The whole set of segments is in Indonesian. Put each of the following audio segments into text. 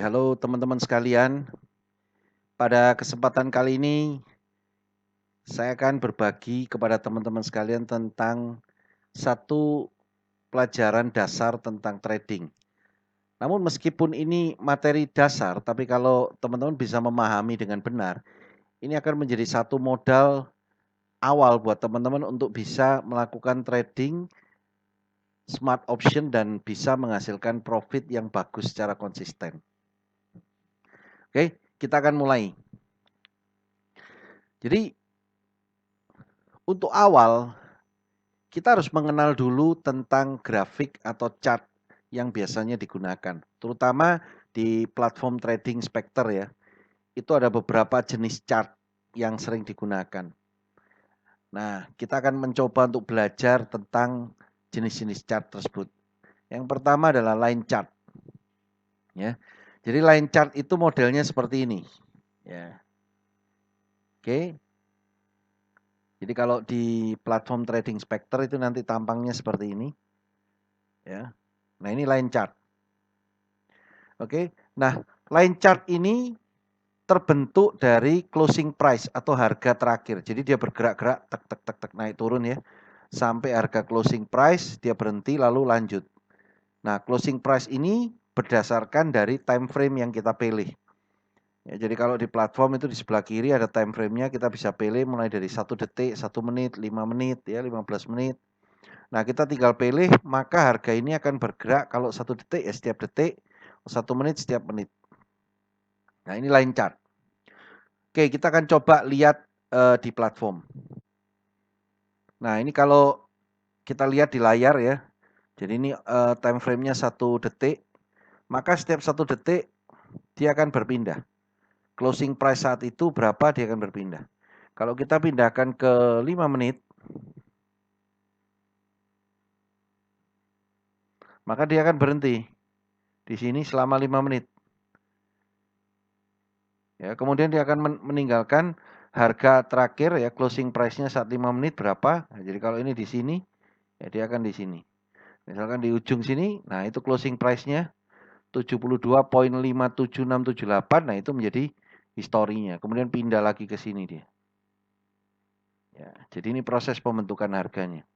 Halo teman-teman sekalian, pada kesempatan kali ini saya akan berbagi kepada teman-teman sekalian tentang satu pelajaran dasar tentang trading. Namun meskipun ini materi dasar, tapi kalau teman-teman bisa memahami dengan benar, ini akan menjadi satu modal awal buat teman-teman untuk bisa melakukan trading smart option dan bisa menghasilkan profit yang bagus secara konsisten. Oke, kita akan mulai. Jadi untuk awal kita harus mengenal dulu tentang grafik atau chart yang biasanya digunakan, terutama di platform trading Spectre ya. Itu ada beberapa jenis chart yang sering digunakan. Nah, kita akan mencoba untuk belajar tentang jenis-jenis chart tersebut. Yang pertama adalah line chart. Ya. Jadi line chart itu modelnya seperti ini. Ya. Oke. Jadi kalau di platform trading Spectre itu nanti tampangnya seperti ini. Ya. Nah, ini line chart. Oke. Nah, line chart ini terbentuk dari closing price atau harga terakhir. Jadi dia bergerak-gerak tek tek tek tek naik turun ya. Sampai harga closing price dia berhenti lalu lanjut. Nah, closing price ini berdasarkan dari time frame yang kita pilih. Ya, jadi kalau di platform itu di sebelah kiri ada time frame-nya, kita bisa pilih mulai dari 1 detik, 1 menit, 5 menit ya, 15 menit. Nah, kita tinggal pilih, maka harga ini akan bergerak kalau 1 detik ya setiap detik, 1 menit setiap menit. Nah, ini line chart. Oke, kita akan coba lihat di platform. Nah, ini kalau kita lihat di layar ya. Jadi ini time frame-nya 1 detik, maka setiap 1 detik dia akan berpindah. Closing price saat itu berapa dia akan berpindah. Kalau kita pindahkan ke 5 menit, maka dia akan berhenti di sini selama 5 menit. Ya, kemudian dia akan meninggalkan harga terakhir ya closing price-nya saat 5 menit berapa. Nah, jadi kalau ini di sini, ya dia akan di sini. Misalkan di ujung sini, nah itu closing price-nya 72.57678. Nah, itu menjadi historinya. Kemudian pindah lagi ke sini dia. Ya, jadi ini proses pembentukan harganya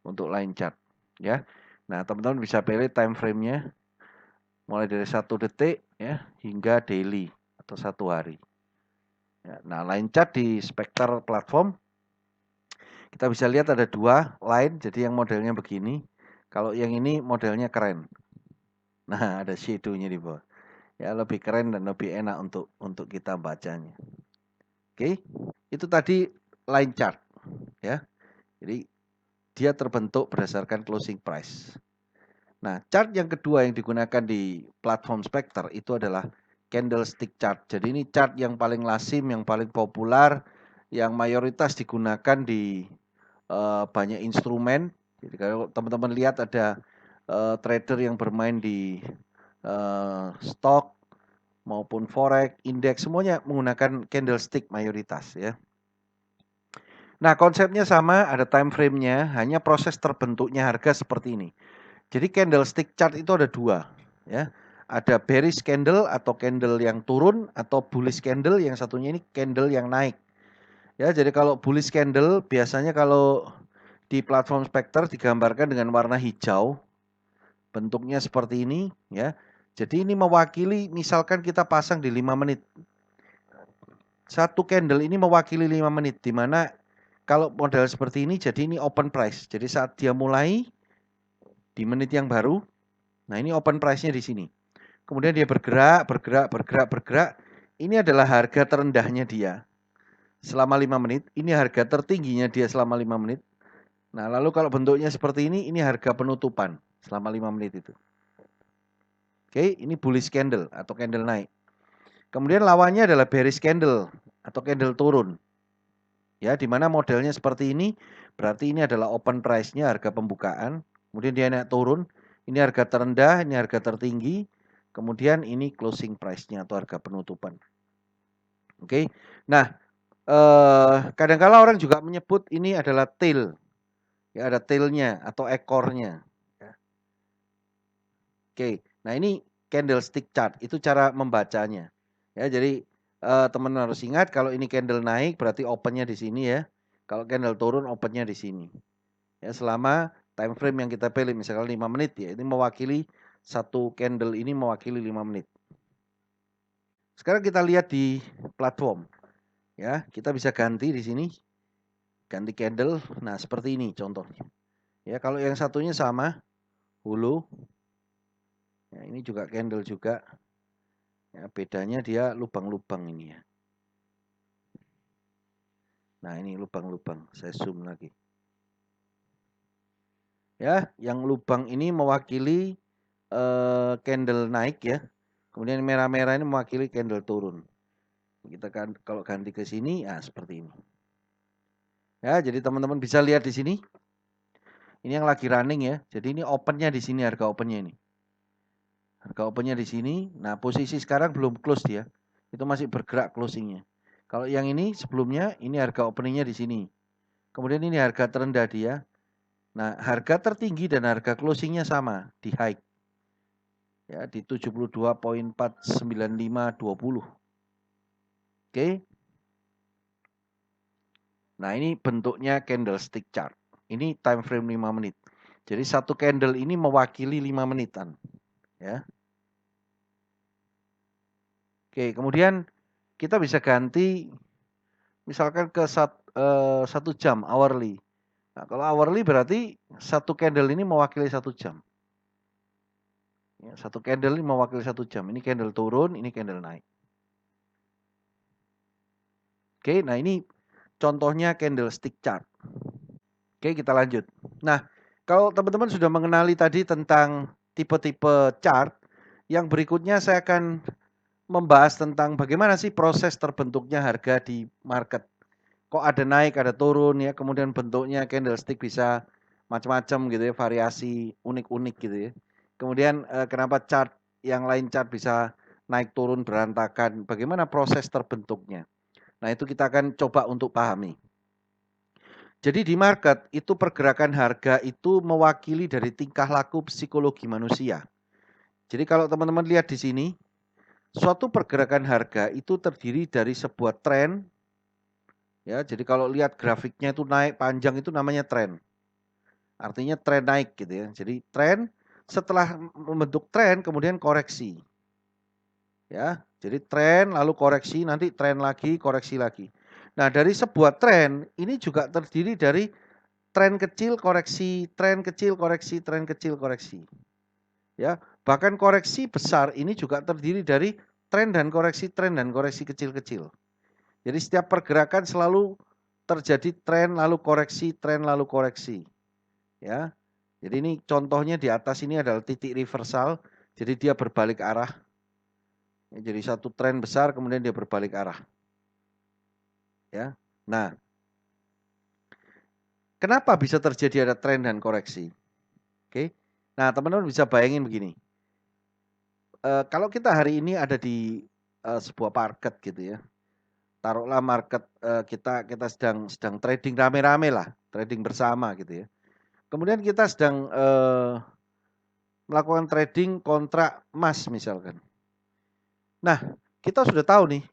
untuk line chart ya. Nah, teman-teman bisa pilih time frame-nya mulai dari 1 detik ya hingga daily atau 1 hari. Ya, nah, line chart di Spectre platform kita bisa lihat ada 2 line, jadi yang modelnya begini. Kalau yang ini modelnya keren. Nah, ada shadow-nya di bawah. Ya, lebih keren dan lebih enak untuk kita bacanya. Oke, itu tadi line chart ya. Jadi dia terbentuk berdasarkan closing price. Nah, chart yang kedua yang digunakan di platform Spectre itu adalah candlestick chart. Jadi ini chart yang paling lazim, yang paling populer, yang mayoritas digunakan di banyak instrumen. Jadi kalau teman-teman lihat ada trader yang bermain di stok maupun forex, indeks semuanya menggunakan candlestick mayoritas ya. Nah, konsepnya sama, ada time frame-nya, hanya proses terbentuknya harga seperti ini. Jadi candlestick chart itu ada 2 ya. Ada bearish candle atau candle yang turun atau bullish candle, yang satunya ini candle yang naik. Ya, jadi kalau bullish candle biasanya kalau di platform Spectre digambarkan dengan warna hijau. Bentuknya seperti ini ya. Jadi ini mewakili misalkan kita pasang di 5 menit. Satu candle ini mewakili 5 menit di mana kalau model seperti ini jadi ini open price. Jadi saat dia mulai di menit yang baru, nah ini open price-nya di sini. Kemudian dia bergerak, bergerak, bergerak, bergerak. Ini adalah harga terendahnya dia selama 5 menit. Ini harga tertingginya dia selama 5 menit. Nah, lalu kalau bentuknya seperti ini harga penutupan selama 5 menit itu. Oke, ini bullish candle atau candle naik. Kemudian lawannya adalah bearish candle atau candle turun. Ya, di mana modelnya seperti ini, berarti ini adalah open price-nya, harga pembukaan. Kemudian dia naik turun, ini harga terendah, ini harga tertinggi. Kemudian ini closing price-nya atau harga penutupan. Oke. Nah, kadang-kala orang juga menyebut ini adalah tail. Ya, ada tail-nya atau ekornya. Ya. Oke. Nah, ini candlestick chart, itu cara membacanya. Ya, jadi teman-teman harus ingat kalau ini candle naik berarti opennya di sini ya. Kalau candle turun opennya di sini. Ya, selama time frame yang kita pilih misalkan 5 menit ya, ini mewakili satu candle ini mewakili 5 menit. Sekarang kita lihat di platform. Ya, kita bisa ganti di sini. Ganti candle. Nah, seperti ini contohnya. Ya, kalau yang satunya sama, hulu. Ya, ini juga candle juga. Ya, bedanya dia lubang-lubang ini ya. Nah, ini lubang-lubang. Saya zoom lagi. Ya, yang lubang ini mewakili candle naik ya. Kemudian merah-merah ini mewakili candle turun. Kita kan kalau ganti ke sini, ya seperti ini. Ya, jadi teman-teman bisa lihat di sini. Ini yang lagi running ya. Jadi ini opennya di sini, harga opennya ini. Harga opennya di sini. Nah, posisi sekarang belum close dia. Itu masih bergerak closingnya. Kalau yang ini sebelumnya, ini harga openingnya di sini. Kemudian ini harga terendah dia. Nah, harga tertinggi dan harga closingnya sama di high. Ya, di 72.49520. Oke. Nah, ini bentuknya candlestick chart. Ini time frame 5 menit. Jadi satu candle ini mewakili 5 menitan. Ya. Oke, kemudian kita bisa ganti misalkan ke 1 jam hourly. Nah, kalau hourly berarti satu candle ini mewakili 1 jam. Ya, satu candle ini mewakili 1 jam. Ini candle turun, ini candle naik. Oke, nah ini contohnya candlestick chart. Oke, kita lanjut. Nah, kalau teman-teman sudah mengenali tadi tentang tipe-tipe chart, yang berikutnya saya akan membahas tentang bagaimana sih proses terbentuknya harga di market. Kok ada naik, ada turun ya, kemudian bentuknya candlestick bisa macam-macam gitu ya, variasi unik-unik gitu ya. Kemudian kenapa chart yang lain chart bisa naik turun berantakan, bagaimana proses terbentuknya. Nah, itu kita akan coba untuk pahami. Jadi di market itu pergerakan harga itu mewakili dari tingkah laku psikologi manusia. Jadi kalau teman-teman lihat di sini, suatu pergerakan harga itu terdiri dari sebuah tren. Ya, jadi kalau lihat grafiknya itu naik panjang itu namanya tren. Artinya tren naik gitu ya. Jadi tren setelah membentuk tren kemudian koreksi. Ya, jadi tren lalu koreksi, nanti tren lagi, koreksi lagi. Nah, dari sebuah tren ini juga terdiri dari tren kecil, koreksi, tren kecil, koreksi, tren kecil, koreksi. Ya, bahkan koreksi besar ini juga terdiri dari tren dan koreksi kecil-kecil. Jadi setiap pergerakan selalu terjadi tren lalu koreksi, tren lalu koreksi. Ya. Jadi ini contohnya di atas ini adalah titik reversal, jadi dia berbalik arah. Jadi satu tren besar kemudian dia berbalik arah. Ya. Nah, kenapa bisa terjadi ada tren dan koreksi? Oke. Nah, teman-teman bisa bayangin begini. Kalau kita hari ini ada di sebuah market gitu ya. Taruhlah market kita sedang trading rame-rame lah, trading bersama gitu ya. Kemudian kita sedang melakukan trading kontrak emas misalkan. Nah, kita sudah tahu nih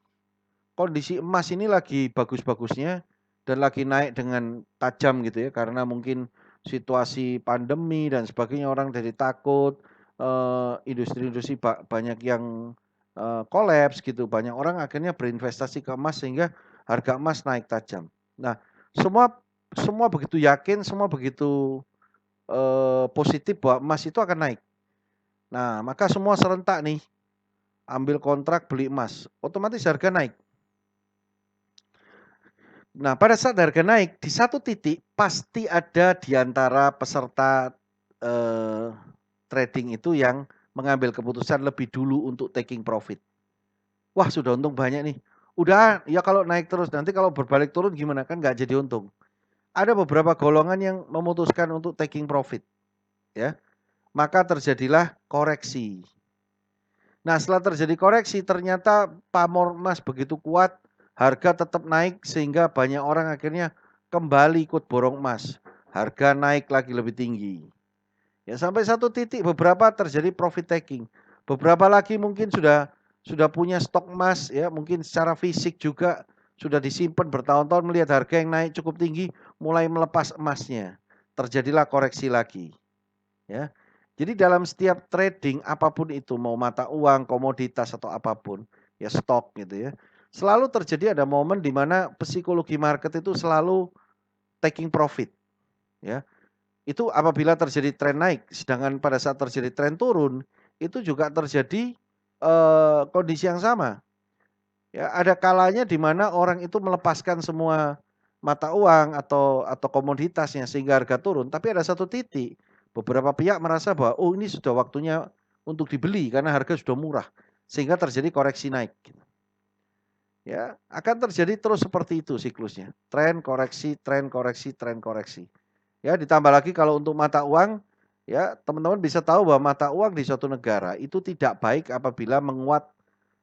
kondisi emas ini lagi bagus-bagusnya dan lagi naik dengan tajam gitu ya, karena mungkin situasi pandemi dan sebagainya orang jadi takut, industri-industri banyak yang kolaps gitu, banyak orang akhirnya berinvestasi ke emas sehingga harga emas naik tajam. Nah, semua semua begitu yakin, semua begitu positif bahwa emas itu akan naik. Nah, maka semua serentak nih ambil kontrak beli emas, otomatis harga naik. Nah, pada saat harga naik di satu titik pasti ada di antara peserta trading itu yang mengambil keputusan lebih dulu untuk taking profit. Wah, sudah untung banyak nih. Udah ya kalau naik terus nanti kalau berbalik turun gimana, kan nggak jadi untung. Ada beberapa golongan yang memutuskan untuk taking profit, ya. Maka terjadilah koreksi. Nah, setelah terjadi koreksi ternyata pamor emas begitu kuat, harga tetap naik sehingga banyak orang akhirnya kembali ikut borong emas. Harga naik lagi lebih tinggi. Ya, sampai satu titik beberapa terjadi profit taking. Beberapa lagi mungkin sudah punya stok emas ya, mungkin secara fisik juga sudah disimpan bertahun-tahun melihat harga yang naik cukup tinggi, mulai melepas emasnya. Terjadilah koreksi lagi, ya. Jadi dalam setiap trading apapun itu, mau mata uang, komoditas atau apapun, ya stok gitu ya. Selalu terjadi ada momen di mana psikologi market itu selalu taking profit, ya. Itu apabila terjadi tren naik, sedangkan pada saat terjadi tren turun, itu juga terjadi, kondisi yang sama. Ya, ada kalanya di mana orang itu melepaskan semua mata uang atau komoditasnya sehingga harga turun, tapi ada satu titik, beberapa pihak merasa bahwa, "Oh, ini sudah waktunya untuk dibeli karena harga sudah murah," sehingga terjadi koreksi naik, gitu. Ya, akan terjadi terus seperti itu siklusnya, tren koreksi tren koreksi tren koreksi. Ya, ditambah lagi kalau untuk mata uang, ya teman-teman bisa tahu bahwa mata uang di suatu negara itu tidak baik apabila menguat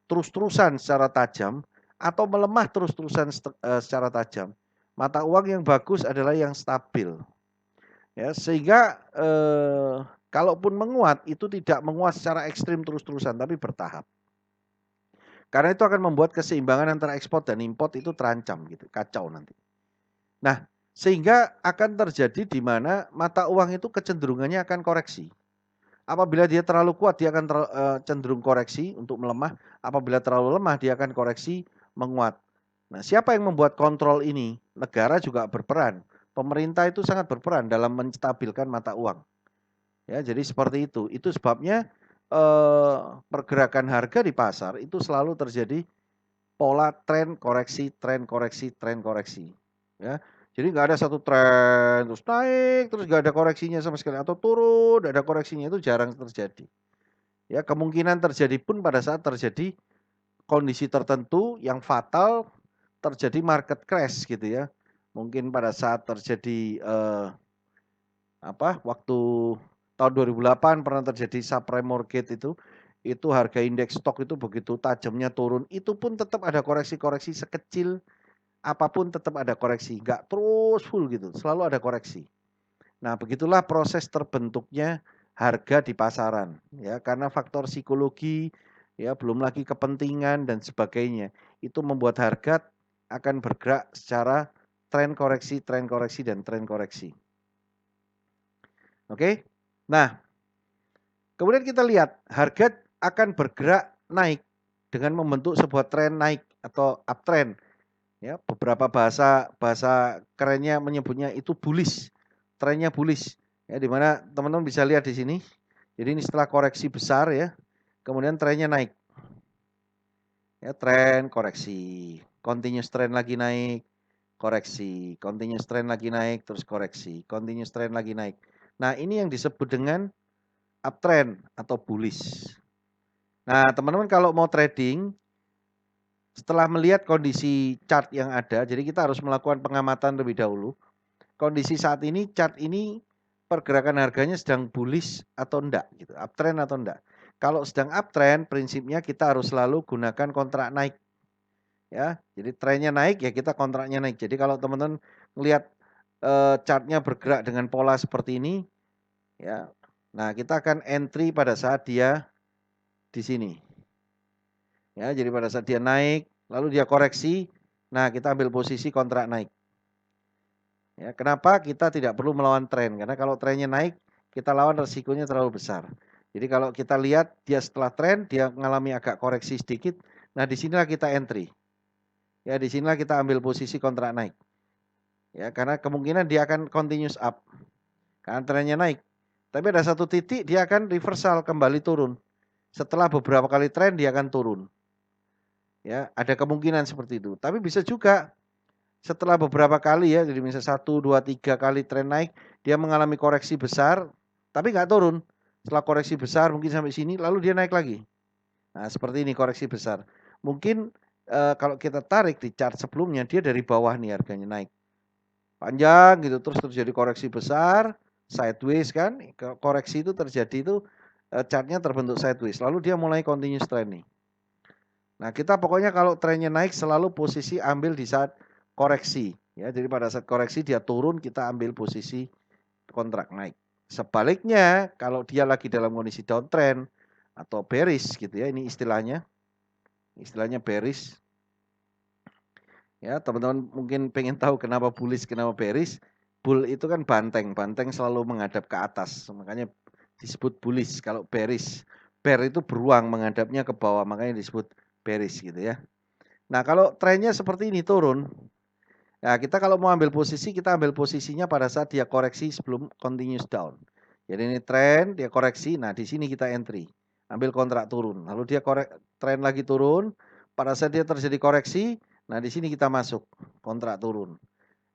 terus-terusan secara tajam atau melemah terus-terusan secara tajam. Mata uang yang bagus adalah yang stabil. Ya, sehingga kalaupun menguat itu tidak menguat secara ekstrim terus-terusan tapi bertahap. Karena itu akan membuat keseimbangan antara ekspor dan import itu terancam gitu, kacau nanti. Nah, sehingga akan terjadi di mana mata uang itu kecenderungannya akan koreksi. Apabila dia terlalu kuat dia akan cenderung koreksi untuk melemah, apabila terlalu lemah dia akan koreksi menguat. Nah, siapa yang membuat kontrol ini? Negara juga berperan. Pemerintah itu sangat berperan dalam menstabilkan mata uang. Ya, jadi seperti itu. Itu sebabnya pergerakan harga di pasar itu selalu terjadi pola tren koreksi, tren koreksi, tren koreksi. Ya. Jadi nggak ada satu tren terus naik terus nggak ada koreksinya sama sekali atau turun ada koreksinya itu jarang terjadi. Ya, kemungkinan terjadi pun pada saat terjadi kondisi tertentu yang fatal terjadi market crash gitu ya. Mungkin pada saat terjadi waktu tahun 2008 pernah terjadi subprime mortgage itu harga indeks stok itu begitu tajamnya turun, itu pun tetap ada koreksi-koreksi sekecil apapun tetap ada koreksi, nggak terus full gitu, selalu ada koreksi. Nah, begitulah proses terbentuknya harga di pasaran, ya, karena faktor psikologi, ya, belum lagi kepentingan dan sebagainya. Itu membuat harga akan bergerak secara tren koreksi, dan tren koreksi. Oke? Nah, kemudian kita lihat harga akan bergerak naik dengan membentuk sebuah tren naik atau uptrend. Ya, beberapa bahasa kerennya menyebutnya itu bullish, trennya bullish. Ya, di mana teman-teman bisa lihat di sini. Jadi ini setelah koreksi besar ya, kemudian trennya naik. Ya, tren koreksi, continuous trend lagi naik, koreksi, continuous trend lagi naik, terus koreksi, continuous trend lagi naik. Nah, ini yang disebut dengan uptrend atau bullish. Nah, teman-teman kalau mau trading setelah melihat kondisi chart yang ada, jadi kita harus melakukan pengamatan lebih dahulu. Kondisi saat ini chart ini pergerakan harganya sedang bullish atau enggak gitu, uptrend atau enggak. Kalau sedang uptrend prinsipnya kita harus selalu gunakan kontrak naik. Ya, jadi trennya naik ya kita kontraknya naik. Jadi kalau teman-teman melihat chartnya bergerak dengan pola seperti ini ya. Nah, kita akan entry pada saat dia di sini. Ya, jadi pada saat dia naik, lalu dia koreksi, nah kita ambil posisi kontrak naik. Ya, kenapa kita tidak perlu melawan tren? Karena kalau trennya naik, kita lawan resikonya terlalu besar. Jadi kalau kita lihat dia setelah tren, dia mengalami agak koreksi sedikit, nah disinilah kita entry. Ya, disinilah kita ambil posisi kontrak naik. Ya, karena kemungkinan dia akan continuous up. Karena trennya naik. Tapi ada satu titik dia akan reversal kembali turun. Setelah beberapa kali tren dia akan turun. Ya, ada kemungkinan seperti itu. Tapi bisa juga setelah beberapa kali ya, jadi misalnya 1, 2, 3 kali tren naik, dia mengalami koreksi besar, tapi nggak turun. Setelah koreksi besar mungkin sampai sini, lalu dia naik lagi. Nah, seperti ini koreksi besar. Mungkin kalau kita tarik di chart sebelumnya, dia dari bawah nih harganya naik. Panjang gitu, terus terjadi koreksi besar, sideways kan, koreksi itu terjadi itu chartnya terbentuk sideways, lalu dia mulai continuous trend nih. Nah, kita pokoknya kalau trennya naik selalu posisi ambil di saat koreksi. Ya, jadi pada saat koreksi dia turun, kita ambil posisi kontrak naik. Sebaliknya, kalau dia lagi dalam kondisi downtrend, atau bearish gitu ya. Ini istilahnya bearish. Ya, teman-teman mungkin pengen tahu kenapa bullish, kenapa bearish. Bull itu kan banteng selalu menghadap ke atas, makanya disebut bullish. Kalau bearish, bear itu beruang menghadapnya ke bawah, makanya disebut bearish gitu ya. Nah, kalau trennya seperti ini turun, ya kita kalau mau ambil posisi, kita ambil posisinya pada saat dia koreksi sebelum continuous down. Jadi ini tren, dia koreksi, nah di sini kita entry, ambil kontrak turun. Lalu dia tren lagi turun, pada saat dia terjadi koreksi, nah di sini kita masuk kontrak turun.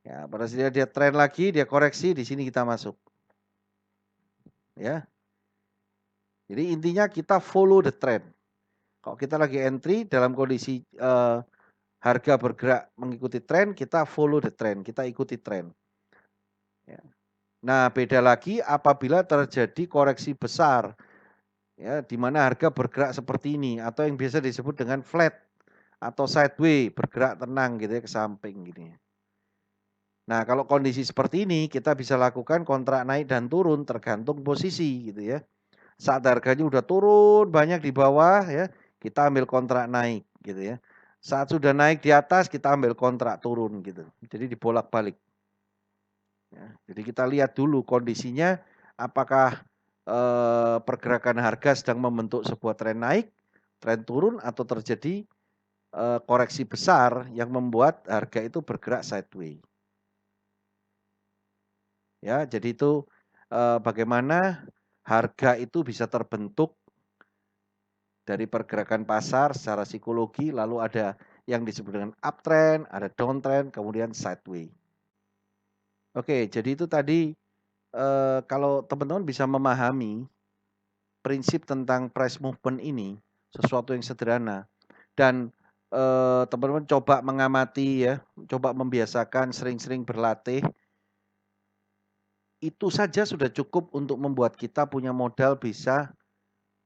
Ya, pada saat dia tren lagi, dia koreksi, di sini kita masuk. Ya. Jadi intinya kita follow the trend. Kalau kita lagi entry dalam kondisi harga bergerak mengikuti tren, kita follow the trend, kita ikuti tren. Ya. Nah, beda lagi apabila terjadi koreksi besar, ya, di mana harga bergerak seperti ini atau yang biasa disebut dengan flat atau sideways, bergerak tenang gitu ya ke samping gini. Nah, kalau kondisi seperti ini kita bisa lakukan kontrak naik dan turun tergantung posisi gitu ya. Saat harganya udah turun banyak di bawah ya, kita ambil kontrak naik gitu ya. Saat sudah naik di atas kita ambil kontrak turun gitu. Jadi dibolak-balik. Ya, jadi kita lihat dulu kondisinya apakah pergerakan harga sedang membentuk sebuah tren naik, tren turun atau terjadi koreksi besar yang membuat harga itu bergerak sideways. Ya, jadi itu bagaimana harga itu bisa terbentuk dari pergerakan pasar secara psikologi, lalu ada yang disebut dengan uptrend, ada downtrend, kemudian sideways. Oke, jadi itu tadi kalau teman-teman bisa memahami prinsip tentang price movement ini, sesuatu yang sederhana, dan teman-teman coba mengamati ya, coba membiasakan sering-sering berlatih, itu saja sudah cukup untuk membuat kita punya modal bisa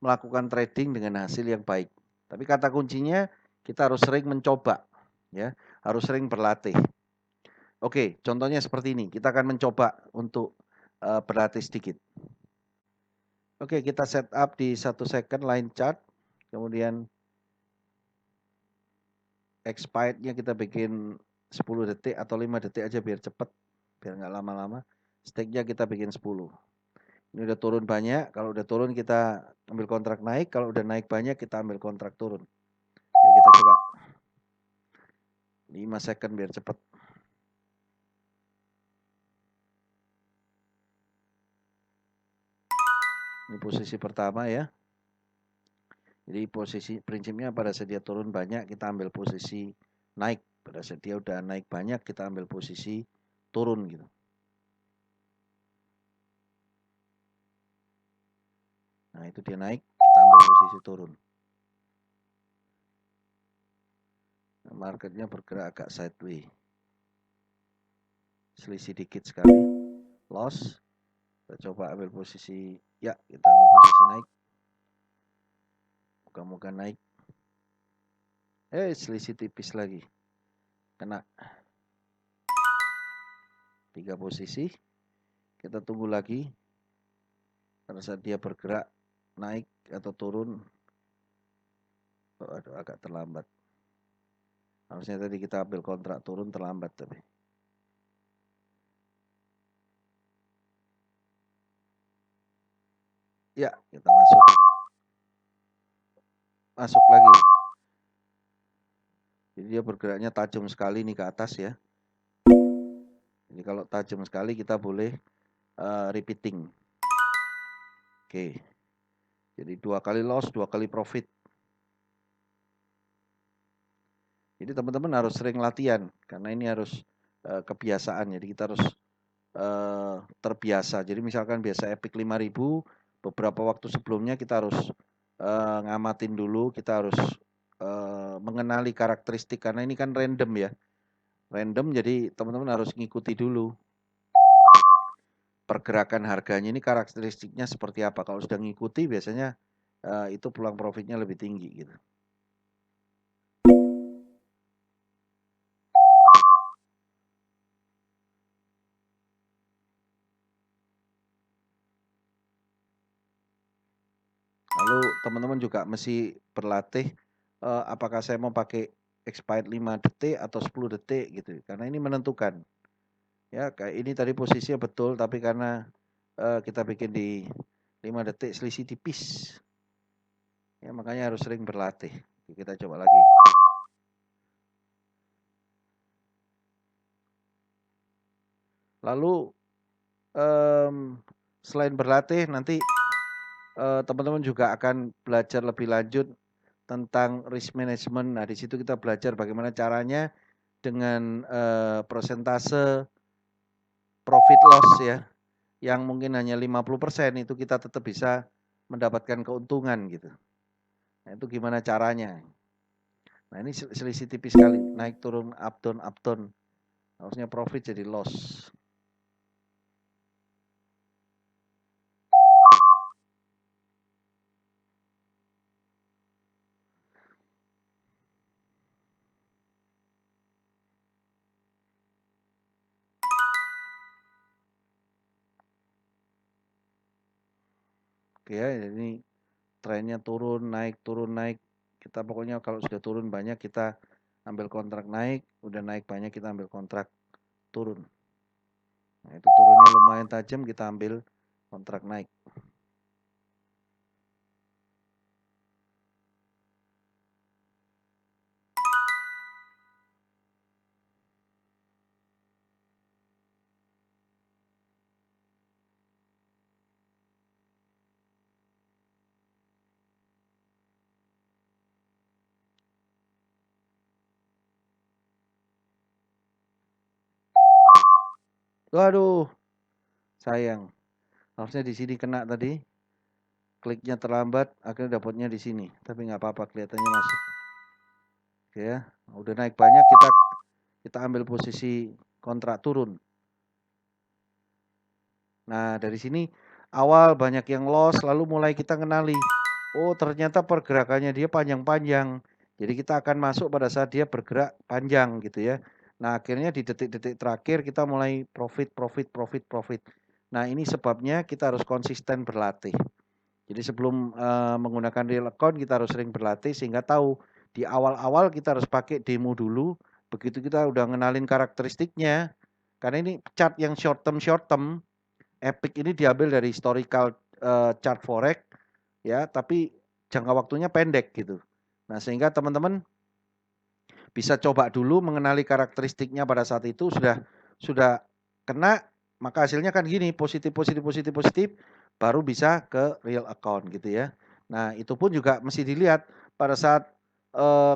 melakukan trading dengan hasil yang baik. Tapi kata kuncinya kita harus sering mencoba, ya, harus sering berlatih. Oke, contohnya seperti ini. Kita akan mencoba untuk berlatih sedikit. Oke, kita setup di 1 second line chart, kemudian expirednya kita bikin 10 detik atau 5 detik aja biar cepat, biar nggak lama-lama. Stake-nya kita bikin 10. Ini udah turun banyak, kalau udah turun kita ambil kontrak naik, kalau udah naik banyak kita ambil kontrak turun. Yuk kita coba. 5 second biar cepat. Ini posisi pertama ya. Jadi posisi prinsipnya pada saat dia turun banyak kita ambil posisi naik. Pada saat dia udah naik banyak kita ambil posisi turun gitu. Nah itu dia naik kita ambil posisi turun. Nah, marketnya bergerak agak sideways. Selisih dikit sekali. Loss. Kita coba ambil posisi. Ya kita ambil posisi naik. Moga-moga naik. Selisih tipis lagi. Kena. 3 posisi. Kita tunggu lagi. Pada saat dia bergerak naik atau turun. Aduh, agak terlambat. Harusnya tadi kita ambil kontrak turun terlambat tapi. Ya, kita masuk. Masuk lagi. Jadi dia bergeraknya tajam sekali nih ke atas ya. Jadi kalau tajam sekali kita boleh repeating. Oke. Jadi 2 kali loss, 2 kali profit. Jadi teman-teman harus sering latihan karena ini harus kebiasaan. Jadi kita harus terbiasa. Jadi misalkan biasa epic 5.000, beberapa waktu sebelumnya kita harus ngamatin dulu, kita harus mengenali karakteristik karena ini kan random ya. Random jadi teman-teman harus ngikuti dulu. Pergerakan harganya ini karakteristiknya seperti apa. Kalau sudah ngikuti biasanya itu peluang profitnya lebih tinggi gitu. Lalu teman-teman juga mesti berlatih apakah saya mau pakai expired 5 detik atau 10 detik gitu. Karena ini menentukan. Ya, kayak ini tadi posisinya betul tapi karena kita bikin di 5 detik selisih tipis. Ya, makanya harus sering berlatih. Kita coba lagi. Lalu selain berlatih nanti teman-teman juga akan belajar lebih lanjut tentang risk management. Nah, di situ kita belajar bagaimana caranya dengan persentase profit loss ya, yang mungkin hanya 50% itu kita tetap bisa mendapatkan keuntungan gitu. Nah, itu gimana caranya? Nah, ini selisih tipis sekali, naik turun, up down. Harusnya profit jadi loss. Oke ya, ini trennya turun naik. Kita pokoknya kalau sudah turun banyak kita ambil kontrak naik, udah naik banyak kita ambil kontrak turun. Nah, itu turunnya lumayan tajam kita ambil kontrak naik. Waduh, sayang. Harusnya di sini kena tadi. Kliknya terlambat, akhirnya dapatnya di sini. Tapi nggak apa-apa, kelihatannya masuk. Oke ya, udah naik banyak kita ambil posisi kontrak turun. Nah, dari sini awal banyak yang loss, lalu mulai kita kenali. Oh, ternyata pergerakannya dia panjang-panjang. Jadi kita akan masuk pada saat dia bergerak panjang gitu ya. Nah, akhirnya di detik-detik terakhir kita mulai profit. Nah, ini sebabnya kita harus konsisten berlatih. Jadi sebelum menggunakan real account kita harus sering berlatih sehingga tahu di awal-awal kita harus pakai demo dulu. Begitu kita udah ngenalin karakteristiknya. Karena ini chart yang short term, Epic ini diambil dari historical chart forex ya, tapi jangka waktunya pendek gitu. Nah, sehingga teman-teman bisa coba dulu mengenali karakteristiknya pada saat itu sudah kena, maka hasilnya kan gini, positif baru bisa ke real account gitu ya. Nah, itu pun juga mesti dilihat pada saat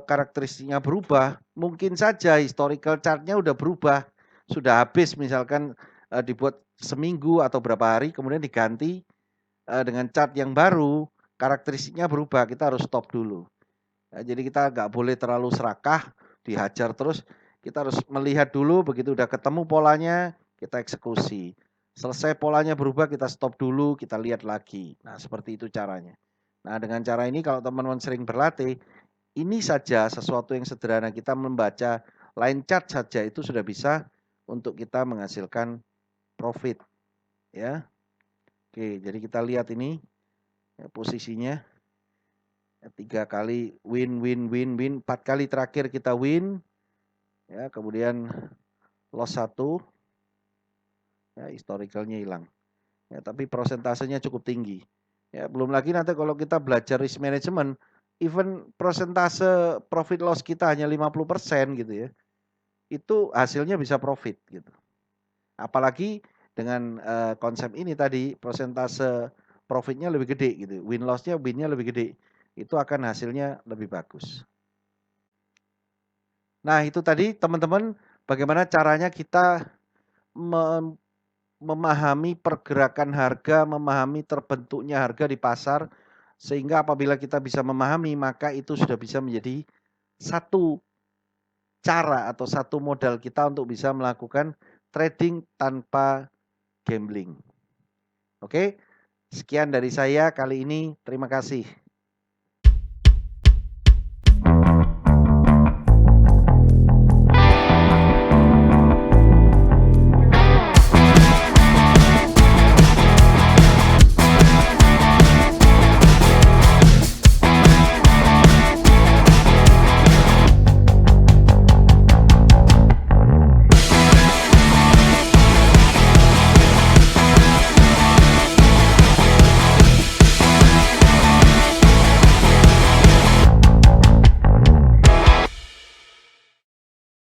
karakteristiknya berubah, mungkin saja historical chartnya udah berubah, sudah habis misalkan dibuat seminggu atau berapa hari kemudian diganti dengan chart yang baru, karakteristiknya berubah, kita harus stop dulu. Ya, jadi kita nggak boleh terlalu serakah, dihajar terus. Kita harus melihat dulu, begitu udah ketemu polanya, kita eksekusi. Selesai polanya berubah, kita stop dulu, kita lihat lagi. Nah, seperti itu caranya. Nah, dengan cara ini kalau teman-teman sering berlatih, ini saja sesuatu yang sederhana, kita membaca line chart saja itu sudah bisa untuk kita menghasilkan profit. Ya, oke, jadi kita lihat ini ya, posisinya. 3 kali win, 4 kali terakhir kita win, ya kemudian loss 1, ya historicalnya hilang. Ya, tapi prosentasenya cukup tinggi. Ya, belum lagi nanti kalau kita belajar risk management, even prosentase profit loss kita hanya 50% gitu ya. Itu hasilnya bisa profit gitu. Apalagi dengan konsep ini tadi prosentase profitnya lebih gede gitu. Win loss-nya winnya lebih gede. Itu akan hasilnya lebih bagus. Nah, itu tadi teman-teman bagaimana caranya kita memahami pergerakan harga, memahami terbentuknya harga di pasar, sehingga apabila kita bisa memahami, maka itu sudah bisa menjadi satu cara atau satu modal kita untuk bisa melakukan trading tanpa gambling. Oke, sekian dari saya kali ini. Terima kasih.